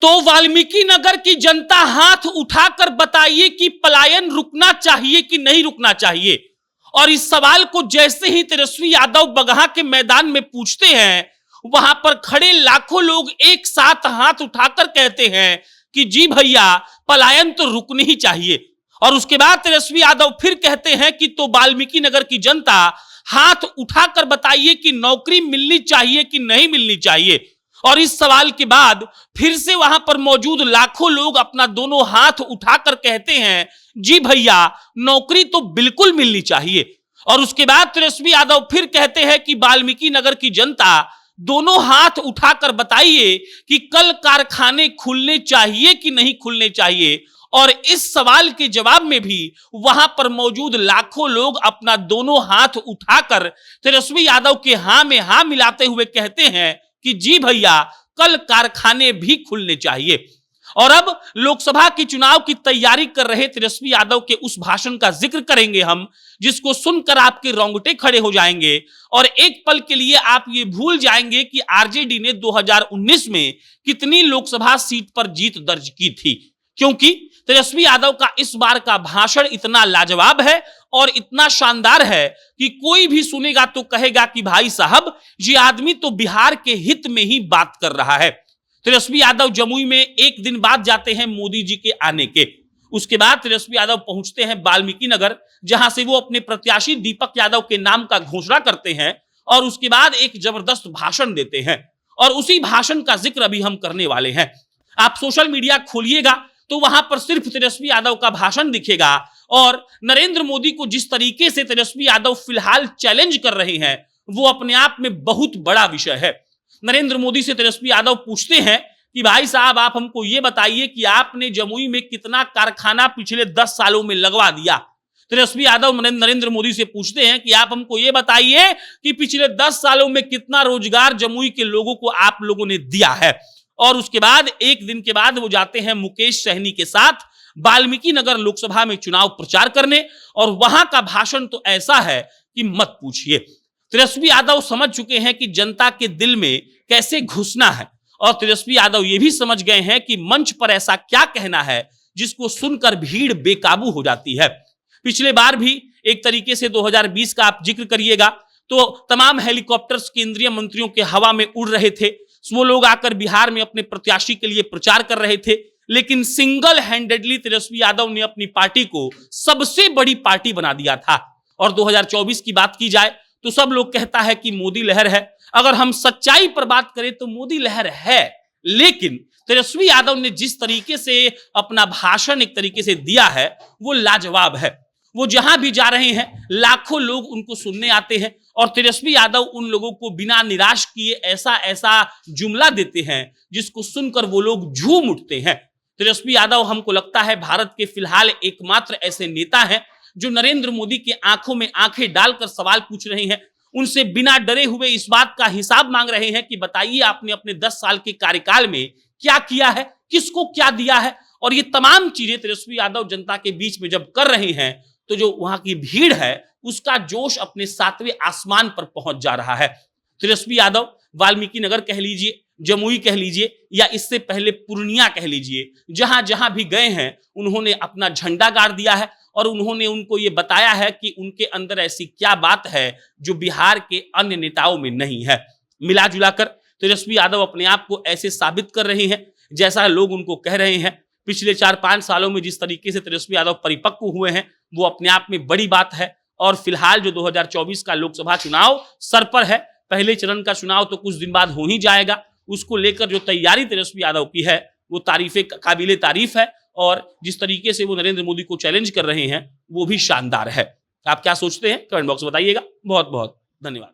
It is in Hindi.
तो वाल्मीकि नगर की जनता हाथ उठाकर बताइए कि पलायन रुकना चाहिए कि नहीं रुकना चाहिए। और इस सवाल को जैसे ही तेजस्वी यादव बगहा के मैदान में पूछते हैं, वहां पर खड़े लाखों लोग एक साथ हाथ उठाकर कहते हैं कि जी भैया, पलायन तो रुकनी ही चाहिए। और उसके बाद तेजस्वी यादव फिर कहते हैं कि तो वाल्मीकि नगर की जनता हाथ उठाकर बताइए कि नौकरी मिलनी चाहिए कि नहीं मिलनी चाहिए। और इस सवाल के बाद फिर से वहां पर मौजूद लाखों लोग अपना दोनों हाथ उठाकर कहते हैं जी भैया, नौकरी तो बिल्कुल मिलनी चाहिए। और उसके बाद तेजस्वी यादव फिर कहते हैं कि वाल्मीकि नगर की जनता दोनों हाथ उठाकर बताइए कि कल कारखाने खुलने चाहिए कि नहीं खुलने चाहिए। और इस सवाल के जवाब में भी वहां पर मौजूद लाखों लोग अपना दोनों हाथ उठाकर तेजस्वी यादव के हां में हां मिलाते हुए कहते हैं कि जी भैया, कल कारखाने भी खुलने चाहिए। और अब लोकसभा की चुनाव की तैयारी कर रहे तेजस्वी यादव के उस भाषण का जिक्र करेंगे हम, जिसको सुनकर आपके रोंगटे खड़े हो जाएंगे और एक पल के लिए आप ये भूल जाएंगे कि आरजेडी ने 2019 में कितनी लोकसभा सीट पर जीत दर्ज की थी। क्योंकि तेजस्वी यादव का इस बार का भाषण इतना लाजवाब है और इतना शानदार है कि कोई भी सुनेगा तो कहेगा कि भाई साहब, ये आदमी तो बिहार के हित में ही बात कर रहा है। तेजस्वी यादव जमुई में एक दिन बाद जाते हैं मोदी जी के आने के। उसके बाद तेजस्वी यादव पहुंचते हैं वाल्मीकि नगर, जहां से वो अपने प्रत्याशी दीपक यादव के नाम का घोषणा करते हैं और उसके बाद एक जबरदस्त भाषण देते हैं। और उसी भाषण का जिक्र अभी हम करने वाले हैं। आप सोशल मीडिया खोलिएगा तो वहां पर सिर्फ तेजस्वी यादव का भाषण दिखेगा और नरेंद्र मोदी को जिस तरीके से तेजस्वी यादव फिलहाल चैलेंज कर रहे हैं, वो अपने आप में बहुत बड़ा विषय है। नरेंद्र मोदी से तेजस्वी यादव पूछते हैं कि भाई साहब, आप हमको ये बताइए कि आपने जमुई में कितना कारखाना पिछले 10 सालों में लगवा दिया। तेजस्वी यादव नरेंद्र मोदी से पूछते हैं कि आप हमको ये बताइए कि पिछले 10 सालों में कितना रोजगार जमुई के लोगों को आप लोगों ने दिया है। और उसके बाद एक दिन के बाद वो जाते हैं मुकेश सहनी के साथ वाल्मीकि नगर लोकसभा में चुनाव प्रचार करने। और वहां का भाषण तो ऐसा है कि मत पूछिए। तेजस्वी यादव समझ चुके हैं कि जनता के दिल में कैसे घुसना है और तेजस्वी यादव ये भी समझ गए हैं कि मंच पर ऐसा क्या कहना है जिसको सुनकर भीड़ बेकाबू हो जाती है। पिछले बार भी एक तरीके से 2020 का आप जिक्र करिएगा तो तमाम हेलीकॉप्टर्स केंद्रीय मंत्रियों के हवा में उड़ रहे थे। वो लोग आकर बिहार में अपने प्रत्याशी के लिए प्रचार कर रहे थे, लेकिन सिंगल हैंडेडली तेजस्वी यादव ने अपनी पार्टी को सबसे बड़ी पार्टी बना दिया था। और 2024 की बात की जाए तो सब लोग कहता है कि मोदी लहर है। अगर हम सच्चाई पर बात करें तो मोदी लहर है, लेकिन तेजस्वी यादव ने जिस तरीके से अपना भाषण एक तरीके से दिया है वो लाजवाब है। वो जहां भी जा रहे हैं लाखों लोग उनको सुनने आते हैं और तेजस्वी यादव उन लोगों को बिना निराश किए ऐसा ऐसा जुमला देते हैं जिसको सुनकर वो लोग झूम उठते हैं। तेजस्वी यादव हमको लगता है भारत के फिलहाल एकमात्र ऐसे नेता हैं जो नरेंद्र मोदी के आंखों में आंखें डालकर सवाल पूछ रहे हैं, उनसे बिना डरे हुए इस बात का हिसाब मांग रहे हैं कि बताइए आपने अपने 10 साल के कार्यकाल में क्या किया है, किसको क्या दिया है। और ये तमाम चीजें तेजस्वी यादव जनता के बीच में जब कर रहे हैं तो जो वहां की भीड़ है उसका जोश अपने 7वें आसमान पर पहुंच जा रहा है। तेजस्वी यादव वाल्मीकि नगर कह लीजिए, जमुई कह लीजिए या इससे पहले पूर्णिया कह लीजिए, जहां जहां भी गए हैं उन्होंने अपना झंडा गाड़ दिया है और उन्होंने उनको ये बताया है कि उनके अंदर ऐसी क्या बात है जो बिहार के अन्य नेताओं में नहीं है। मिला जुलाकर तेजस्वी यादव अपने आप को ऐसे साबित कर रहे हैं जैसा लोग उनको कह रहे हैं। पिछले 4-5 सालों में जिस तरीके से तेजस्वी यादव परिपक्व हुए हैं वो अपने आप में बड़ी बात है। और फिलहाल जो 2024 का लोकसभा चुनाव सर पर है, पहले चरण का चुनाव तो कुछ दिन बाद हो ही जाएगा, उसको लेकर जो तैयारी तेजस्वी यादव की है वो काबिले तारीफ है। और जिस तरीके से वो नरेंद्र मोदी को चैलेंज कर रहे हैं वो भी शानदार है। आप क्या सोचते हैं कमेंट बॉक्स में बताइएगा। बहुत बहुत धन्यवाद।